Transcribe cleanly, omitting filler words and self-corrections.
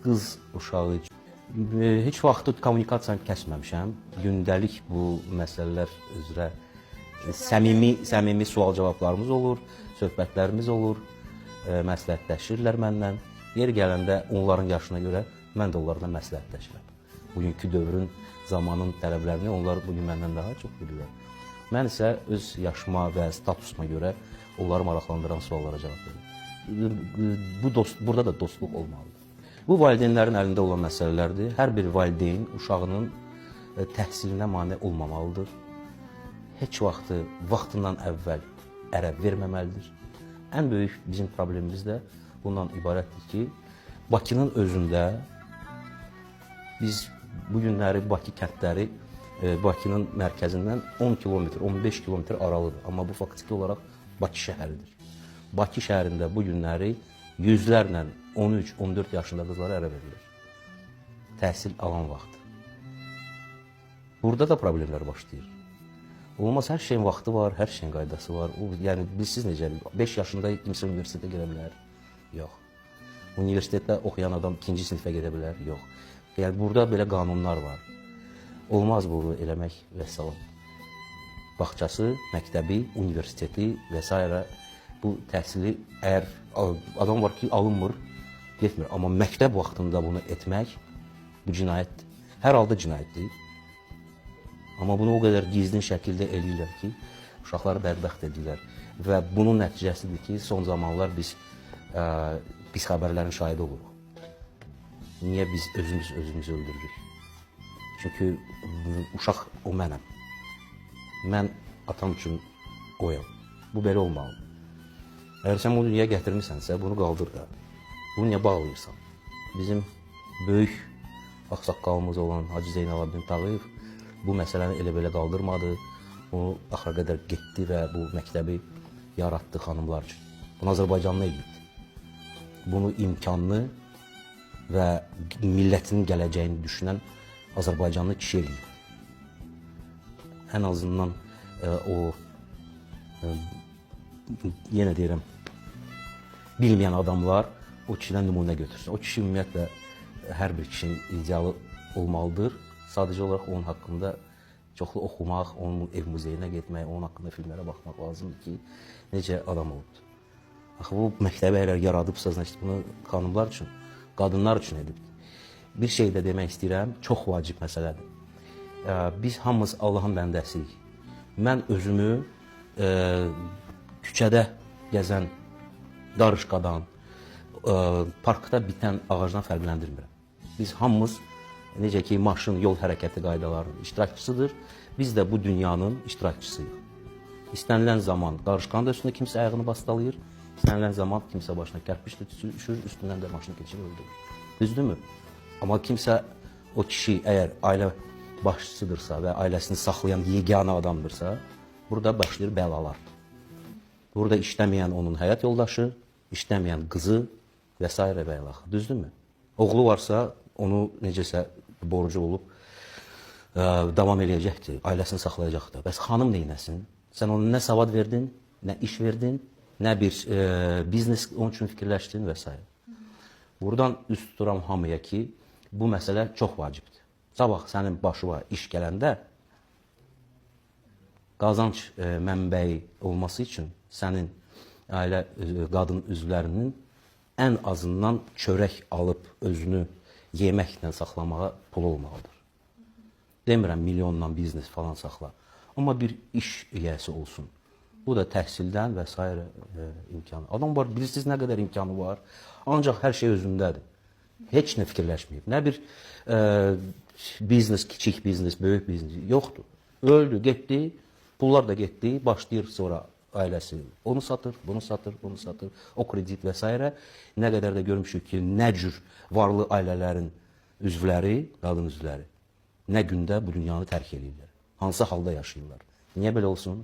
qız uşağı heç vaxt kommunikasiyanı kəsməmişəm. Gündəlik bu məsələlər üzrə səmimi sual-cavablarımız olur, söhbətlərimiz olur, məsləhətləşirlər məndən. Yeri gələndə onların yaşına görə mən də onlarla məsləhətləşirəm. Bugünkü dövrün, zamanın tələblərini onlar bugün məndən daha çox bilirlər. Mən isə öz yaşıma və statusuma görə onları maraqlandıran suallara cavab verirəm. Burada da dostluq olmalıdır. Bu valideynlərin əlində olan məsələlərdir. Hər bir valideyn uşağının təhsilinə mane olmamalıdır. Heç vaxtından əvvəl ərəb verməməlidir. Ən böyük bizim problemimiz də bundan ibarətdir ki, Bakının özündə biz bu günləri Bakı kəndləri Bakının mərkəzindən 10 kilometr, 15 kilometr aralıdır. Amma bu faktiki olaraq Bakı şəhəridir. Bakı şəhərində bu günləri yüzlərlə 13-14 yaşında qızlara ərə verilir. Təhsil alan vaxt. Burada da problemlər başlayır. Olmaz, hər şeyin vaxtı var, hər şeyin qaydası var. Yəni, siz necə, 5 yaşında kimsə universitetə gedə bilər? Yox. Universitetdə oxuyan adam 2-ci sinifə gedə bilər? Yox. Yəni, burada belə qanunlar var. Olmaz bunu eləmək və salam. Bağçası, məktəbi, universiteti və s. Bu təhsili əgər adam var ki, alınmır, getmir. Amma məktəb vaxtında bunu etmək bu cinayətdir. Hər halda cinayətdir. Amma bunu o qədər gizlin şəkildə eləyirlər ki, uşaqları bədbəxt edirlər. Və bunun nəticəsidir ki, son zamanlar biz pis xəbərlərin şahidi oluruq. Niyə biz özümüzü öldürürük? Çünki uşaq o mənəm. Mən atam üçün oyam. Bu belə olmalıdır. Əgər sən bunu dünyaya gətirmirsənsə, bunu qaldır da. Bunu niyə bağlayırsan? Bizim böyük ağsaqqalımız olan Hacı Zeynalabdin Tağıyev bu məsələni elə-belə qaldırmadı. Bunu axıra qədər getdi və bu məktəbi yaratdı xanımlar üçün. Bunu Azərbaycanlı eləyibdi. Bunu imkanlı və millətinin gələcəyini düşünən Azərbaycanlı kişi eləyibdi. Ən azından yenə deyirəm, bilməyən adamlar o kişidən nümunə götürsün. O kişi ümumiyyətlə hər bir kişinin idealı olmalıdır. Sadəcə olaraq onun haqqında çoxlu oxumaq, onun ev muzeyinə getmək, onun haqqında filmlərə baxmaq lazımdır ki, necə adam olubdur. Axı, bu məktəbi əgər yaradıbsa, bunu xanımlar üçün, qadınlar üçün edibdir. Bir şey də demək istəyirəm, çox vacib məsələdir. Biz hamımız Allahın bəndəsiyik. Mən özümü küçədə gəzən darışqadan, parkda bitən ağacdan fərqləndirmirəm. Biz hamımız, necə ki, maşın, yol hərəkəti qaydalarının iştirakçısıdır. Biz də bu dünyanın iştirakçısıyıq. İstənilən zaman darışqanın da üstündə kimsə ayağını bastalayır, istənilən zaman kimsə başına kərpiçlə düşür, üstündən də maşını keçir, öldürür. Düzdürmü? Amma kimsə, o kişi əgər ailə başçısıdırsa və ailəsini saxlayan yeganə adamdırsa, burada başlayır bəlalar. Burada işləməyən onun həyat yoldaşı, işləməyən qızı və s. və ilax. Düzdürmü? Oğlu varsa, onu necəsə borcu olub davam eləyəcəkdir, ailəsini saxlayacaqdır. Bəs xanım neynəsin? Sən ona nə savad verdin, nə iş verdin, nə bir biznes onun üçün fikirləşdin və s. Buradan üst tuturam hamıya ki, bu məsələ çox vacibdir. Sabah sənin başına iş gələndə qazanc mənbəyi olması üçün sənin ailə qadın üzvlərinin ən azından çörək alıb özünü yeməklə saxlamağa pul olmalıdır. Demirəm milyonla biznes falan saxla. Amma bir iş yiyəsi olsun. Bu da təhsildən və s. imkanı. Adam var, bilirsiniz nə qədər imkanı var. Ancaq hər şey özündədir. Heç nə fikirləşməyib. Nə bir biznes, kiçik biznes, böyük biznes yoxdur. Öldü, getdi, pullar da getdi, başlayır sonra ailəsi. Onu satır, bunu satır, bunu satır, o kredit və s. Nə qədər də görmüşük ki, nə cür varlı ailələrin üzvləri, qadın üzvləri, nə gündə bu dünyanı tərk edirlər. Hansı halda yaşayırlar? Niyə belə olsun?